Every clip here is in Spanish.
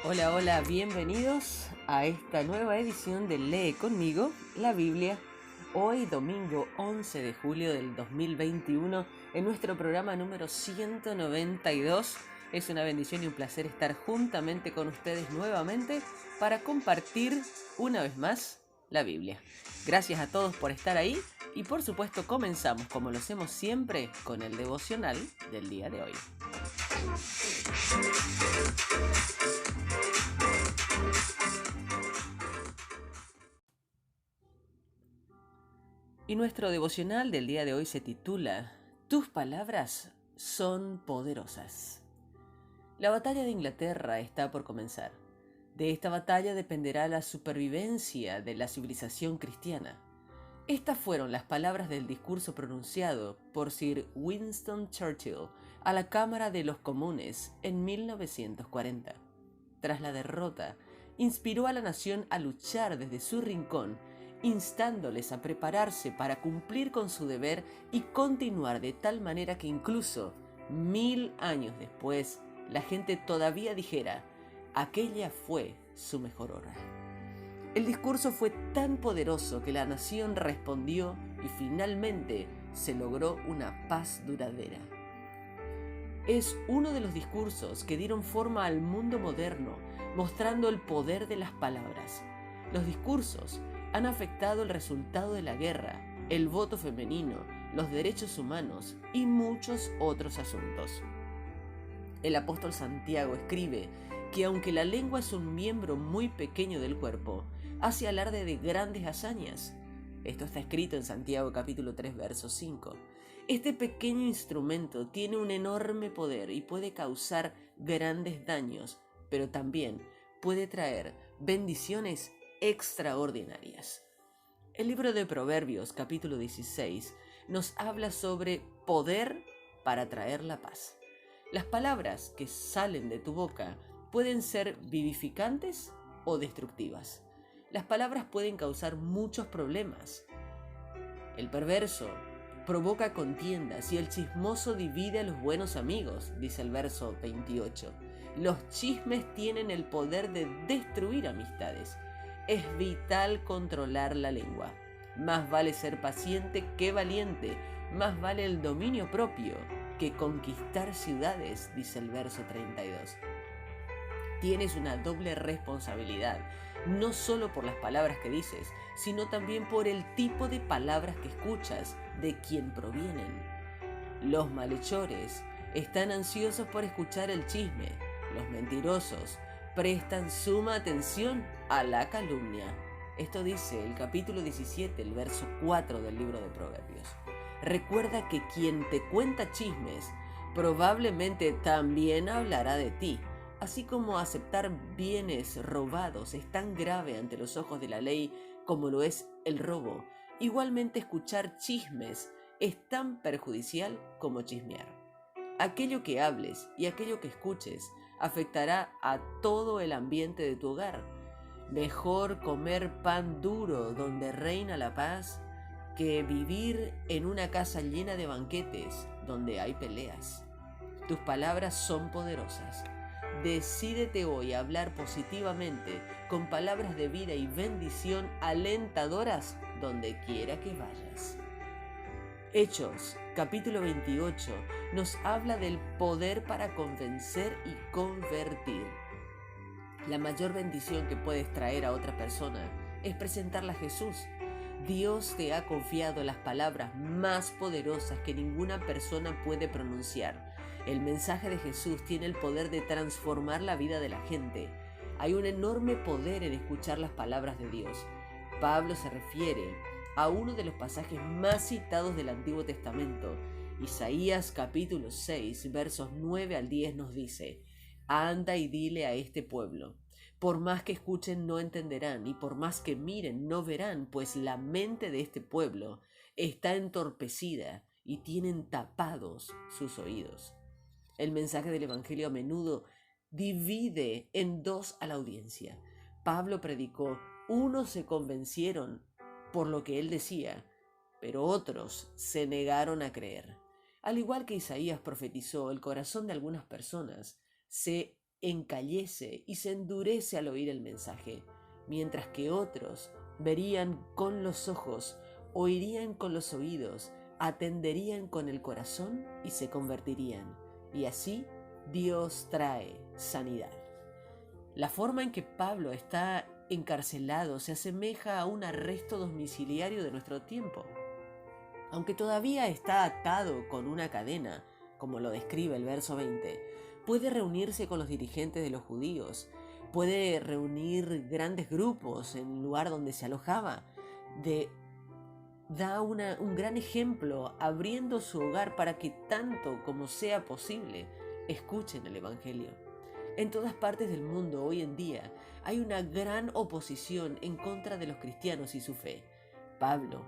Hola, hola, bienvenidos a esta nueva edición de Lee conmigo la Biblia. Hoy domingo 11 de julio del 2021 en nuestro programa número 192. Es una bendición y un placer estar juntamente con ustedes nuevamente para compartir una vez más la Biblia. Gracias a todos por estar ahí y por supuesto comenzamos como lo hacemos siempre con el devocional del día de hoy. Y nuestro devocional del día de hoy se titula Tus palabras son poderosas. La batalla de Inglaterra está por comenzar. De esta batalla dependerá la supervivencia de la civilización cristiana. Estas fueron las palabras del discurso pronunciado por Sir Winston Churchill a la Cámara de los Comunes en 1940. Tras la derrota, inspiró a la nación a luchar desde su rincón, instándoles a prepararse para cumplir con su deber y continuar de tal manera que incluso 1000 años después la gente todavía dijera, aquella fue su mejor hora. El discurso fue tan poderoso que la nación respondió y finalmente se logró una paz duradera. Es uno de los discursos que dieron forma al mundo moderno, mostrando el poder de las palabras. Los discursos han afectado el resultado de la guerra, el voto femenino, los derechos humanos y muchos otros asuntos. El apóstol Santiago escribe que aunque la lengua es un miembro muy pequeño del cuerpo, hace alarde de grandes hazañas. Esto está escrito en Santiago capítulo 3, verso 5. Este pequeño instrumento tiene un enorme poder y puede causar grandes daños, pero también puede traer bendiciones extraordinarias. El libro de Proverbios capítulo 16 nos habla sobre poder para traer la paz. Las palabras que salen de tu boca pueden ser vivificantes o destructivas. Las palabras pueden causar muchos problemas. El perverso provoca contiendas y el chismoso divide a los buenos amigos, dice el verso 28. Los chismes tienen el poder de destruir amistades. Es vital controlar la lengua. Más vale ser paciente que valiente. Más vale el dominio propio que conquistar ciudades, dice el verso 32. Tienes una doble responsabilidad, no solo por las palabras que dices, sino también por el tipo de palabras que escuchas, de quién provienen. Los malhechores están ansiosos por escuchar el chisme. Los mentirosos prestan suma atención a la calumnia. Esto dice el capítulo 17, el verso 4 del libro de Proverbios. Recuerda que quien te cuenta chismes probablemente también hablará de ti. Así como aceptar bienes robados es tan grave ante los ojos de la ley como lo es el robo, igualmente escuchar chismes es tan perjudicial como chismear. Aquello que hables y aquello que escuches afectará a todo el ambiente de tu hogar. Mejor comer pan duro donde reina la paz que vivir en una casa llena de banquetes donde hay peleas. Tus palabras son poderosas. Decídete hoy a hablar positivamente, con palabras de vida y bendición alentadoras donde quiera que vayas. Hechos, capítulo 28, nos habla del poder para convencer y convertir. La mayor bendición que puedes traer a otra persona es presentarla a Jesús. Dios te ha confiado las palabras más poderosas que ninguna persona puede pronunciar. El mensaje de Jesús tiene el poder de transformar la vida de la gente. Hay un enorme poder en escuchar las palabras de Dios. Pablo se refiere a uno de los pasajes más citados del Antiguo Testamento. Isaías capítulo 6, versos 9 al 10 nos dice: Anda y dile a este pueblo, por más que escuchen no entenderán, y por más que miren no verán, pues la mente de este pueblo está entorpecida y tienen tapados sus oídos. El mensaje del Evangelio a menudo divide en dos a la audiencia. Pablo predicó, unos se convencieron por lo que él decía, pero otros se negaron a creer. Al igual que Isaías profetizó, el corazón de algunas personas se encallece y se endurece al oír el mensaje, mientras que otros verían con los ojos, oirían con los oídos, atenderían con el corazón y se convertirían. Y así Dios trae sanidad. La forma en que Pablo está encarcelado se asemeja a un arresto domiciliario de nuestro tiempo. Aunque todavía está atado con una cadena, como lo describe el verso 20, puede reunirse con los dirigentes de los judíos, puede reunir grandes grupos en el lugar donde se alojaba, da un gran ejemplo abriendo su hogar para que tanto como sea posible escuchen el Evangelio. En todas partes del mundo hoy en día hay una gran oposición en contra de los cristianos y su fe. Pablo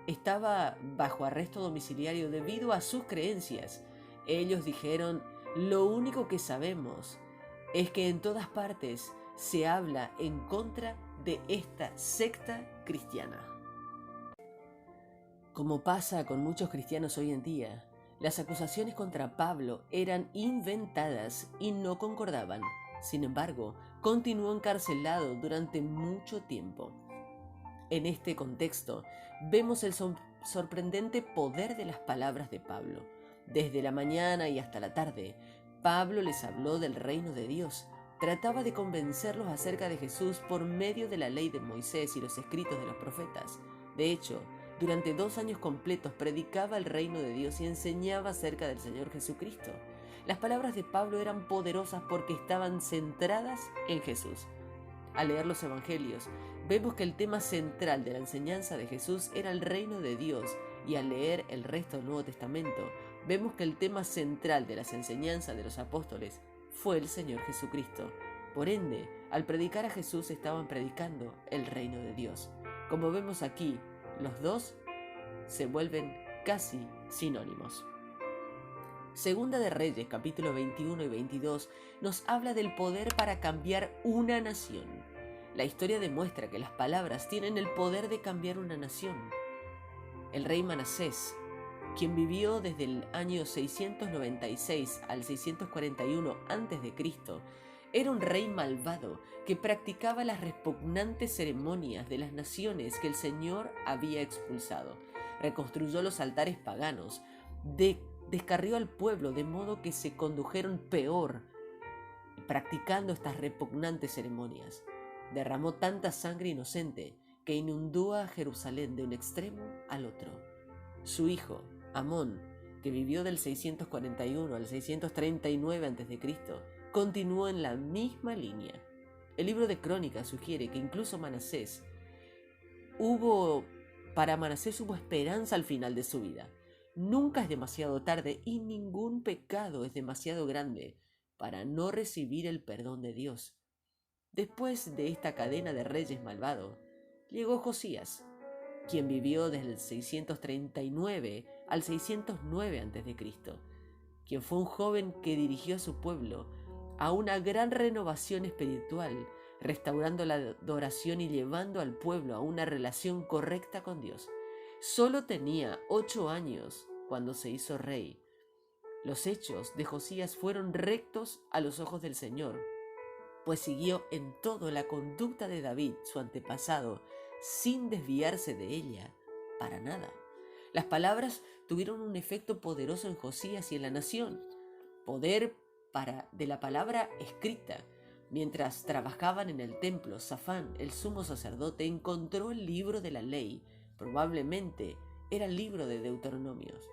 estaba bajo arresto domiciliario debido a sus creencias. Ellos dijeron: lo único que sabemos es que en todas partes se habla en contra de esta secta cristiana. Como pasa con muchos cristianos hoy en día, las acusaciones contra Pablo eran inventadas y no concordaban. Sin embargo, continuó encarcelado durante mucho tiempo. En este contexto, vemos el sorprendente poder de las palabras de Pablo. Desde la mañana y hasta la tarde, Pablo les habló del reino de Dios. Trataba de convencerlos acerca de Jesús por medio de la ley de Moisés y los escritos de los profetas. De hecho, durante 2 años completos predicaba el reino de Dios y enseñaba acerca del Señor Jesucristo. Las palabras de Pablo eran poderosas porque estaban centradas en Jesús. Al leer los evangelios, vemos que el tema central de la enseñanza de Jesús era el reino de Dios, y al leer el resto del Nuevo Testamento, vemos que el tema central de las enseñanzas de los apóstoles fue el Señor Jesucristo. Por ende, al predicar a Jesús estaban predicando el reino de Dios. Como vemos aquí, los dos se vuelven casi sinónimos. Segunda de Reyes, capítulo 21 y 22, nos habla del poder para cambiar una nación. La historia demuestra que las palabras tienen el poder de cambiar una nación. El rey Manasés, quien vivió desde el año 696 al 641 a.C., era un rey malvado que practicaba las repugnantes ceremonias de las naciones que el Señor había expulsado. Reconstruyó los altares paganos, descarrió al pueblo de modo que se condujeron peor practicando estas repugnantes ceremonias. Derramó tanta sangre inocente que inundó a Jerusalén de un extremo al otro. Su hijo, Amón, que vivió del 641 al 639 a.C., continuó en la misma línea. El libro de Crónicas sugiere que incluso para Manasés hubo esperanza al final de su vida. Nunca es demasiado tarde y ningún pecado es demasiado grande para no recibir el perdón de Dios. Después de esta cadena de reyes malvados, llegó Josías, quien vivió desde el 639 al 609 a.C., quien fue un joven que dirigió a su pueblo a una gran renovación espiritual, restaurando la adoración y llevando al pueblo a una relación correcta con Dios. Solo tenía 8 años cuando se hizo rey. Los hechos de Josías fueron rectos a los ojos del Señor, pues siguió en todo la conducta de David, su antepasado, sin desviarse de ella para nada. Las palabras tuvieron un efecto poderoso en Josías y en la nación. Poder de la palabra escrita. Mientras trabajaban en el templo, Safán, el sumo sacerdote, encontró el libro de la ley. Probablemente era el libro de Deuteronomios.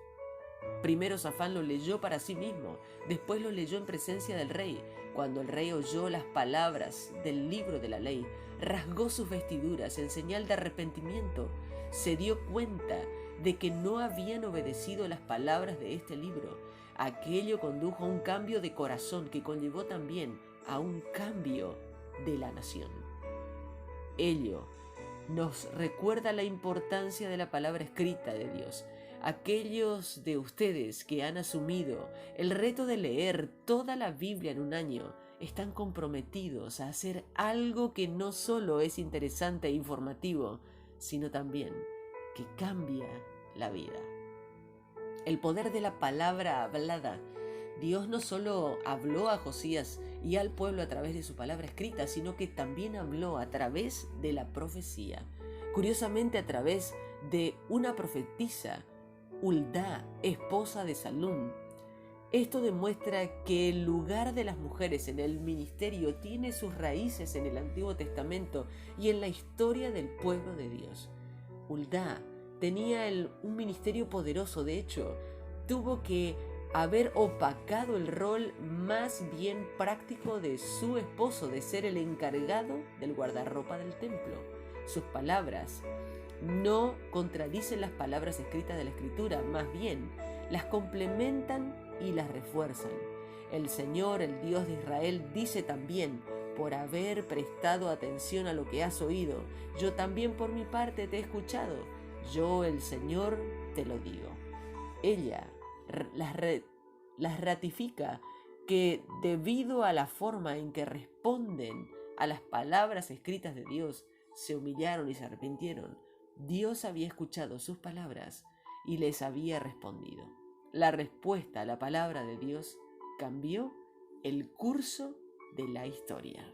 Primero Safán lo leyó para sí mismo, después lo leyó en presencia del rey. Cuando el rey oyó las palabras del libro de la ley, rasgó sus vestiduras en señal de arrepentimiento. Se dio cuenta de que no habían obedecido las palabras de este libro. Aquello condujo a un cambio de corazón que conllevó también a un cambio de la nación. Ello nos recuerda la importancia de la palabra escrita de Dios. Aquellos de ustedes que han asumido el reto de leer toda la Biblia en un año están comprometidos a hacer algo que no solo es interesante e informativo, sino también que cambia la vida. El poder de la palabra hablada. Dios no solo habló a Josías y al pueblo a través de su palabra escrita, sino que también habló a través de la profecía. Curiosamente, a través de una profetisa, Huldá, esposa de Salum. Esto demuestra que el lugar de las mujeres en el ministerio tiene sus raíces en el Antiguo Testamento y en la historia del pueblo de Dios. Huldá tenía un ministerio poderoso. De hecho, tuvo que haber opacado el rol más bien práctico de su esposo, de ser el encargado del guardarropa del templo. Sus palabras no contradicen las palabras escritas de la Escritura, más bien las complementan y las refuerzan. El Señor, el Dios de Israel, dice también: por haber prestado atención a lo que has oído, yo también por mi parte te he escuchado. Yo, el Señor, te lo digo. Ella las ratifica que debido a la forma en que responden a las palabras escritas de Dios, se humillaron y se arrepintieron. Dios había escuchado sus palabras y les había respondido. La respuesta a la palabra de Dios cambió el curso de la historia.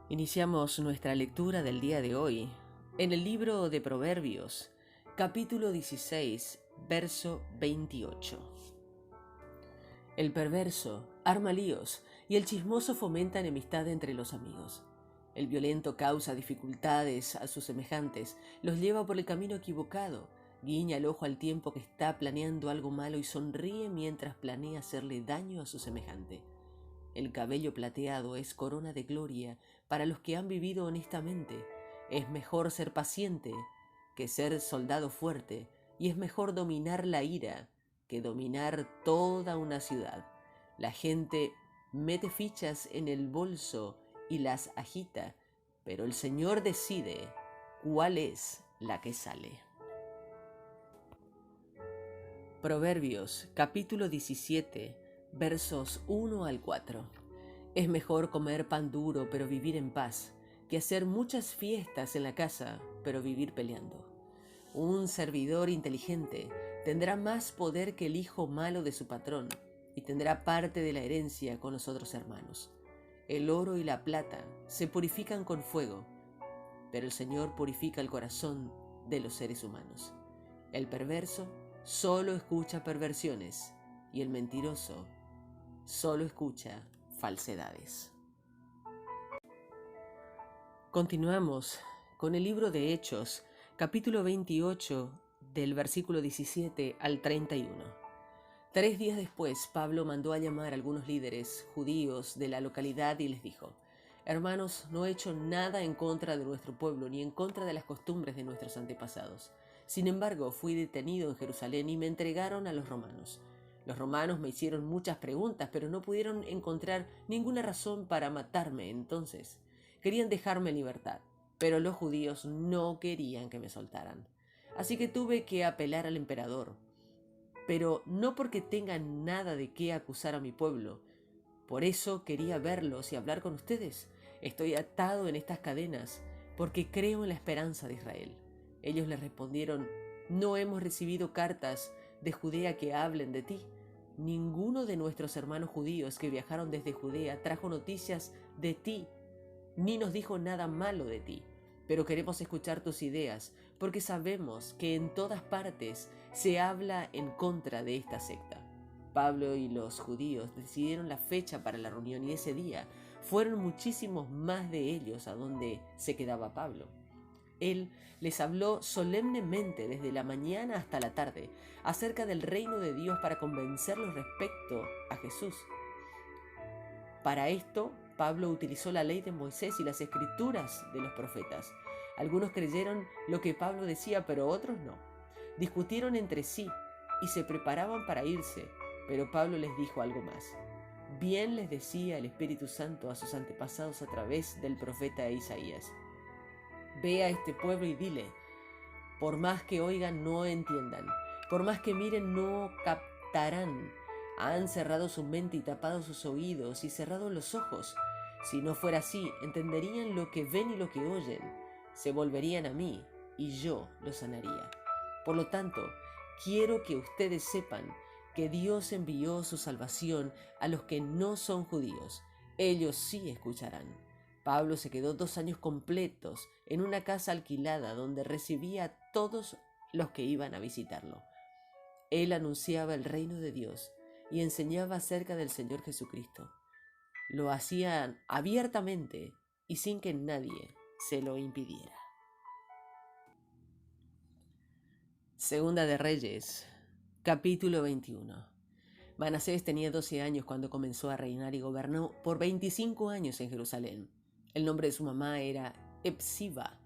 Iniciamos nuestra lectura del día de hoy en el libro de Proverbios, capítulo 16, verso 28. El perverso arma líos y el chismoso fomenta enemistad entre los amigos. El violento causa dificultades a sus semejantes, los lleva por el camino equivocado, guiña el ojo al tiempo que está planeando algo malo y sonríe mientras planea hacerle daño a su semejante. El cabello plateado es corona de gloria para los que han vivido honestamente. Es mejor ser paciente que ser soldado fuerte, y es mejor dominar la ira que dominar toda una ciudad. La gente mete fichas en el bolso y las agita, pero el Señor decide cuál es la que sale. Proverbios, capítulo 17, versos 1 al 4. Es mejor comer pan duro pero vivir en paz, que hacer muchas fiestas en la casa pero vivir peleando. Un servidor inteligente tendrá más poder que el hijo malo de su patrón, y tendrá parte de la herencia con los otros hermanos. El oro y la plata se purifican con fuego, pero el Señor purifica el corazón de los seres humanos. El perverso solo escucha perversiones, y el mentiroso solo escucha falsedades. Continuamos con el libro de Hechos, capítulo 28, del versículo 17 al 31. 3 días después, Pablo mandó a llamar a algunos líderes judíos de la localidad y les dijo: hermanos, no he hecho nada en contra de nuestro pueblo ni en contra de las costumbres de nuestros antepasados. Sin embargo, fui detenido en Jerusalén y me entregaron a los romanos. Los romanos me hicieron muchas preguntas, pero no pudieron encontrar ninguna razón para matarme. Entonces, querían dejarme en libertad, pero los judíos no querían que me soltaran. Así que tuve que apelar al emperador. Pero no porque tengan nada de qué acusar a mi pueblo. Por eso quería verlos y hablar con ustedes. Estoy atado en estas cadenas porque creo en la esperanza de Israel. Ellos le respondieron: no hemos recibido cartas de Judea que hablen de ti. Ninguno de nuestros hermanos judíos que viajaron desde Judea trajo noticias de ti, ni nos dijo nada malo de ti. Pero queremos escuchar tus ideas, porque sabemos que en todas partes se habla en contra de esta secta. Pablo y los judíos decidieron la fecha para la reunión, y ese día fueron muchísimos más de ellos a donde se quedaba Pablo. Él les habló solemnemente desde la mañana hasta la tarde acerca del reino de Dios para convencerlos respecto a Jesús. Para esto, Pablo utilizó la ley de Moisés y las escrituras de los profetas. Algunos creyeron lo que Pablo decía, pero otros no. Discutieron entre sí y se preparaban para irse, pero Pablo les dijo algo más. Bien les decía el Espíritu Santo a sus antepasados a través del profeta Isaías: ve a este pueblo y dile: por más que oigan, no entiendan, por más que miren, no captarán. Han cerrado su mente y tapado sus oídos y cerrado los ojos. Si no fuera así, entenderían lo que ven y lo que oyen. Se volverían a mí y yo los sanaría. Por lo tanto, quiero que ustedes sepan que Dios envió su salvación a los que no son judíos. Ellos sí escucharán. Pablo se quedó 2 años completos en una casa alquilada donde recibía a todos los que iban a visitarlo. Él anunciaba el reino de Dios y enseñaba acerca del Señor Jesucristo. Lo hacía abiertamente y sin que nadie se lo impidiera. Segunda de Reyes, capítulo 21. Manasés tenía 12 años cuando comenzó a reinar y gobernó por 25 años en Jerusalén. El nombre de su mamá era Hepsiba.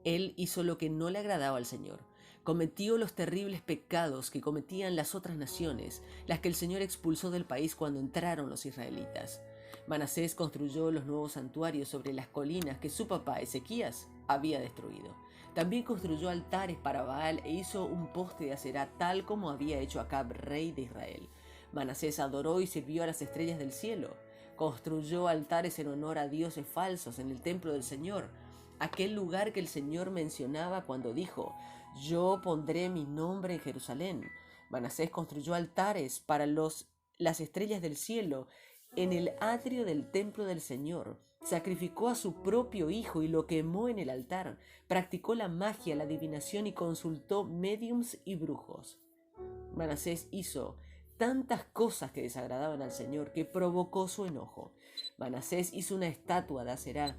Él hizo lo que no le agradaba al Señor. Cometió los terribles pecados que cometían las otras naciones, las que el Señor expulsó del país cuando entraron los israelitas. Manasés construyó los nuevos santuarios sobre las colinas que su papá Ezequías había destruido. También construyó altares para Baal e hizo un poste de Aserá tal como había hecho Acab, rey de Israel. Manasés adoró y sirvió a las estrellas del cielo. Construyó altares en honor a dioses falsos en el templo del Señor, aquel lugar que el Señor mencionaba cuando dijo: «Yo pondré mi nombre en Jerusalén». Manasés construyó altares para las estrellas del cielo en el atrio del templo del Señor. Sacrificó a su propio hijo y lo quemó en el altar. Practicó la magia, la adivinación y consultó médiums y brujos. Manasés hizo tantas cosas que desagradaban al Señor que provocó su enojo. Manasés hizo una estatua de Aserá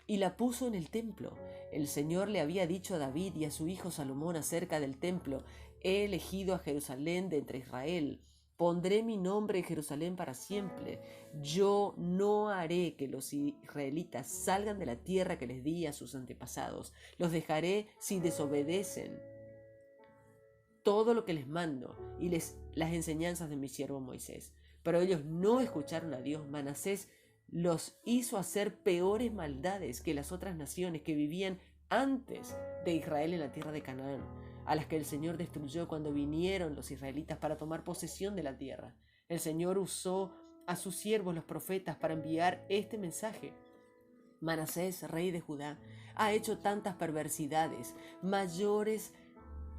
y la puso en el templo. El Señor le había dicho a David y a su hijo Salomón acerca del templo: «He elegido a Jerusalén de entre Israel. Pondré mi nombre en Jerusalén para siempre. Yo no haré que los israelitas salgan de la tierra que les di a sus antepasados. Los dejaré si desobedecen todo lo que les mando y las enseñanzas de mi siervo Moisés». Pero ellos no escucharon a Dios. Manasés los hizo hacer peores maldades que las otras naciones que vivían antes de Israel en la tierra de Canaán, a las que el Señor destruyó cuando vinieron los israelitas para tomar posesión de la tierra. El Señor usó a sus siervos los profetas para enviar este mensaje: «Manasés, rey de Judá, ha hecho tantas perversidades, mayores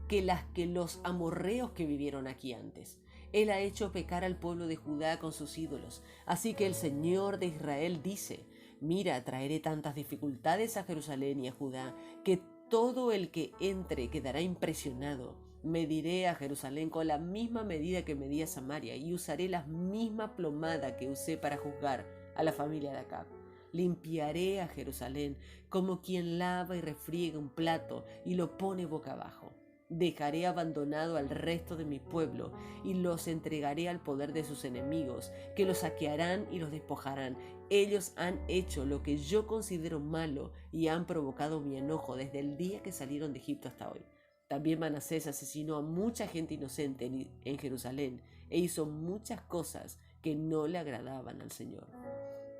que las que los amorreos que vivieron aquí antes. Él ha hecho pecar al pueblo de Judá con sus ídolos. Así que el Señor de Israel dice: mira, traeré tantas dificultades a Jerusalén y a Judá que todo el que entre quedará impresionado. Mediré a Jerusalén con la misma medida que medí a Samaria y usaré la misma plomada que usé para juzgar a la familia de Acab. Limpiaré a Jerusalén como quien lava y refriega un plato y lo pone boca abajo. Dejaré abandonado al resto de mi pueblo y los entregaré al poder de sus enemigos, que los saquearán y los despojarán. Ellos han hecho lo que yo considero malo y han provocado mi enojo desde el día que salieron de Egipto hasta hoy». También Manasés asesinó a mucha gente inocente en Jerusalén e hizo muchas cosas que no le agradaban al Señor.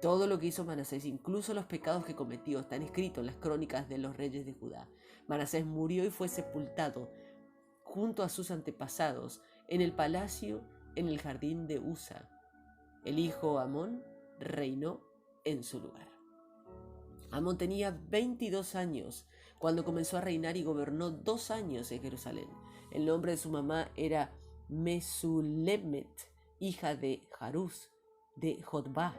Todo lo que hizo Manasés, incluso los pecados que cometió, están escritos en las crónicas de los reyes de Judá. Manasés murió y fue sepultado junto a sus antepasados en el palacio en el jardín de Usa. El hijo Amón reinó en su lugar. Amón tenía 22 años cuando comenzó a reinar y gobernó 2 años en Jerusalén. El nombre de su mamá era Mesulemet, hija de Jarús, de Jotbá.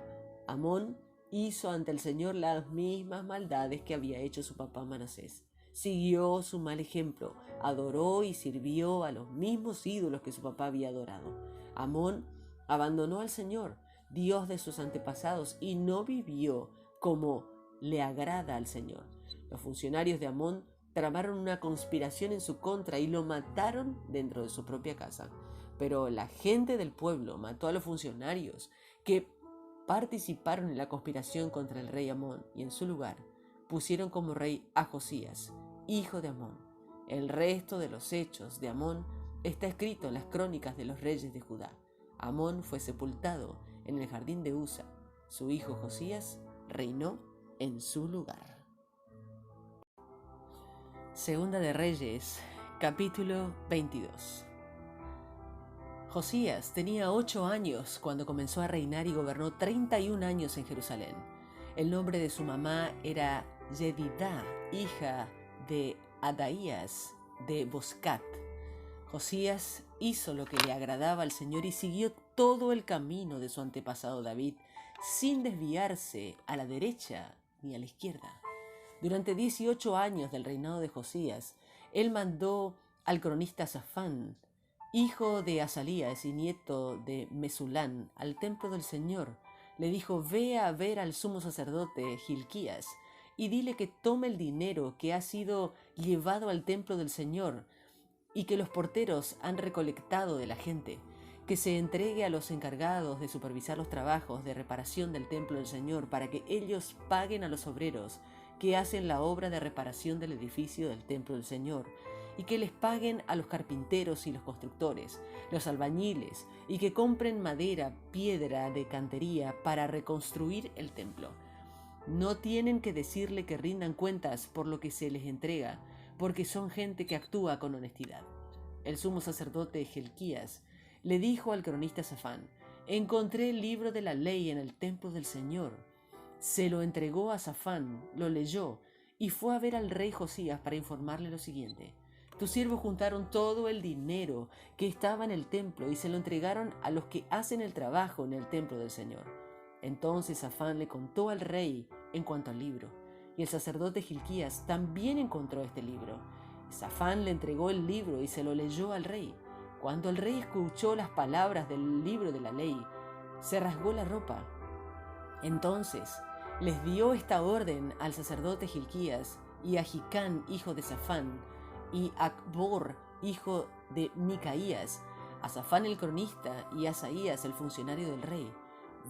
Amón hizo ante el Señor las mismas maldades que había hecho su papá Manasés. Siguió su mal ejemplo, adoró y sirvió a los mismos ídolos que su papá había adorado. Amón abandonó al Señor, Dios de sus antepasados, y no vivió como le agrada al Señor. Los funcionarios de Amón tramaron una conspiración en su contra y lo mataron dentro de su propia casa. Pero la gente del pueblo mató a los funcionarios que participaron en la conspiración contra el rey Amón, y en su lugar pusieron como rey a Josías, hijo de Amón. El resto de los hechos de Amón está escrito en las crónicas de los reyes de Judá. Amón fue sepultado en el jardín de Usa. Su hijo Josías reinó en su lugar. Segunda de Reyes, capítulo 22. Josías tenía 8 años cuando comenzó a reinar y gobernó 31 años en Jerusalén. El nombre de su mamá era Yedidá, hija de Adaías de Boscat. Josías hizo lo que le agradaba al Señor y siguió todo el camino de su antepasado David, sin desviarse a la derecha ni a la izquierda. Durante 18 años del reinado de Josías, él mandó al cronista Safán, hijo de Asalías y nieto de Mesulán, al templo del Señor. Le dijo: ve a ver al sumo sacerdote Hilquías y dile que tome el dinero que ha sido llevado al templo del Señor y que los porteros han recolectado de la gente, que se entregue a los encargados de supervisar los trabajos de reparación del templo del Señor para que ellos paguen a los obreros que hacen la obra de reparación del edificio del templo del Señor, y que les paguen a los carpinteros y los constructores, los albañiles, y que compren madera, piedra de cantería para reconstruir el templo. No tienen que decirle que rindan cuentas por lo que se les entrega, porque son gente que actúa con honestidad. El sumo sacerdote Hilquías le dijo al cronista Safán: encontré el libro de la ley en el templo del Señor. Se lo entregó a Safán, lo leyó y fue a ver al rey Josías para informarle lo siguiente: tus siervos juntaron todo el dinero que estaba en el templo y se lo entregaron a los que hacen el trabajo en el templo del Señor. Entonces Safán le contó al rey en cuanto al libro, y el sacerdote Hilquías también encontró este libro. Safán le entregó el libro y se lo leyó al rey. Cuando el rey escuchó las palabras del libro de la ley, se rasgó la ropa. Entonces les dio esta orden al sacerdote Hilquías y a Hicán, hijo de Safán, y a Acbor, hijo de Micaías, a Safán el cronista y a Asaías el funcionario del rey: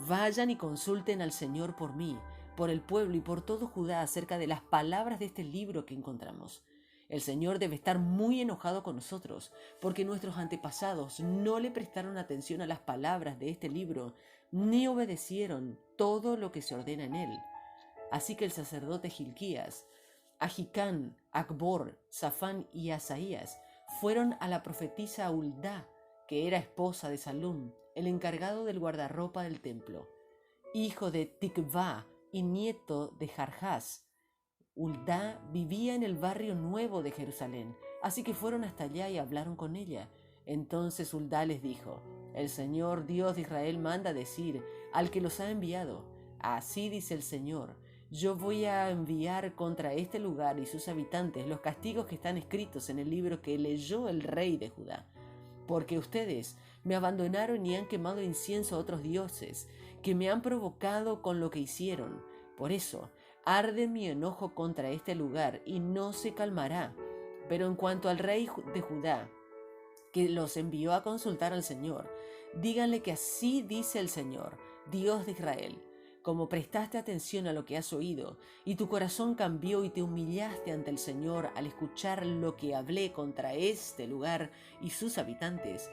vayan y consulten al Señor por mí, por el pueblo y por todo Judá acerca de las palabras de este libro que encontramos. El Señor debe estar muy enojado con nosotros, porque nuestros antepasados no le prestaron atención a las palabras de este libro, ni obedecieron todo lo que se ordena en él. Así que el sacerdote Hilquías, Ahicán, Acbor, Safán y Asaías fueron a la profetisa Huldá, que era esposa de Salum, el encargado del guardarropa del templo, hijo de Tikvá y nieto de Jarjás. Huldá vivía en el barrio nuevo de Jerusalén, así que fueron hasta allá y hablaron con ella. Entonces Huldá les dijo: el Señor Dios de Israel manda decir al que los ha enviado: así dice el Señor, yo voy a enviar contra este lugar y sus habitantes los castigos que están escritos en el libro que leyó el rey de Judá, porque ustedes me abandonaron y han quemado incienso a otros dioses, que me han provocado con lo que hicieron. Por eso arde mi enojo contra este lugar y no se calmará. Pero en cuanto al rey de Judá, que los envió a consultar al Señor, díganle que así dice el Señor, Dios de Israel: como prestaste atención a lo que has oído, y tu corazón cambió y te humillaste ante el Señor al escuchar lo que hablé contra este lugar y sus habitantes,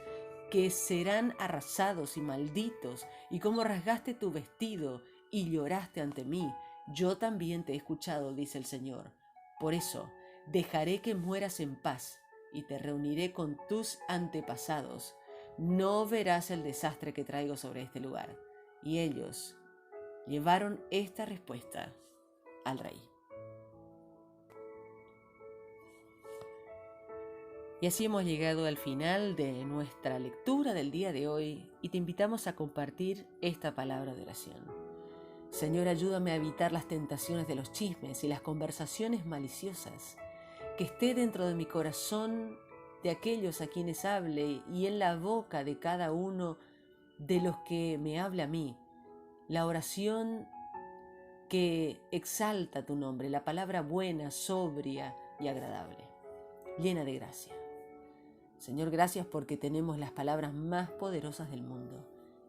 que serán arrasados y malditos, y como rasgaste tu vestido y lloraste ante mí, yo también te he escuchado, dice el Señor. Por eso dejaré que mueras en paz y te reuniré con tus antepasados. No verás el desastre que traigo sobre este lugar. Y ellos llevaron esta respuesta al rey. Y así hemos llegado al final de nuestra lectura del día de hoy y te invitamos a compartir esta palabra de oración. Señor, ayúdame a evitar las tentaciones de los chismes y las conversaciones maliciosas, que esté dentro de mi corazón de aquellos a quienes hable y en la boca de cada uno de los que me hable a mí, la oración que exalta tu nombre, la palabra buena, sobria y agradable, llena de gracia. Señor, gracias porque tenemos las palabras más poderosas del mundo,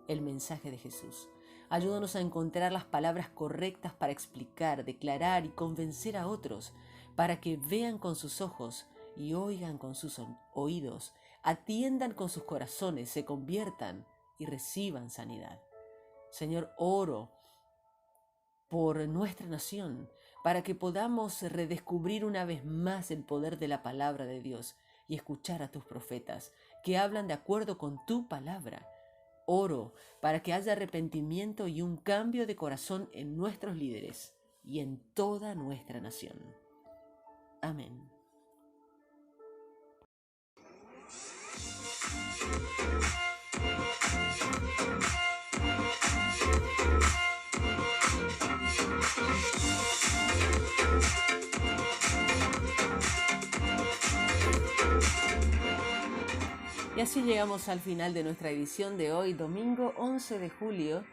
el mensaje de Jesús. Ayúdanos a encontrar las palabras correctas para explicar, declarar y convencer a otros, para que vean con sus ojos y oigan con sus oídos, atiendan con sus corazones, se conviertan y reciban sanidad. Señor, oro por nuestra nación, para que podamos redescubrir una vez más el poder de la palabra de Dios y escuchar a tus profetas, que hablan de acuerdo con tu palabra. Oro para que haya arrepentimiento y un cambio de corazón en nuestros líderes y en toda nuestra nación. Amén. Y así llegamos al final de nuestra edición de hoy, domingo 11 de julio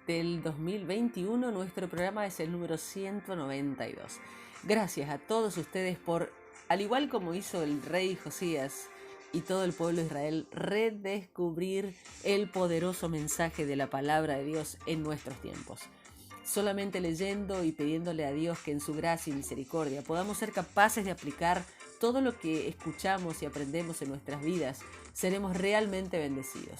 del 2021. Nuestro programa es el número 192. Gracias a todos ustedes por, al igual como hizo el rey Josías y todo el pueblo de Israel, redescubrir el poderoso mensaje de la palabra de Dios en nuestros tiempos. Solamente leyendo y pidiéndole a Dios que en su gracia y misericordia podamos ser capaces de aplicar todo lo que escuchamos y aprendemos en nuestras vidas, seremos realmente bendecidos.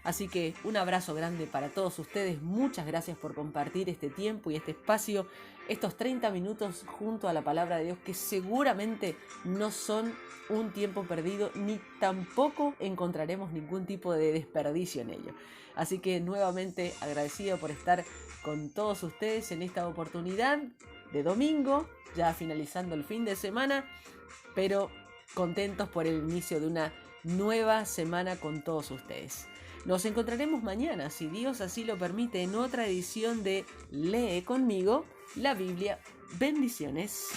Así que un abrazo grande para todos ustedes. Muchas gracias por compartir este tiempo y este espacio, estos 30 minutos junto a la palabra de Dios, que seguramente no son un tiempo perdido, ni tampoco encontraremos ningún tipo de desperdicio en ello. Así que nuevamente agradecido por estar con todos ustedes en esta oportunidad de domingo, ya finalizando el fin de semana, pero contentos por el inicio de una nueva semana con todos ustedes. Nos encontraremos mañana, si Dios así lo permite, en otra edición de Lee conmigo la Biblia. Bendiciones.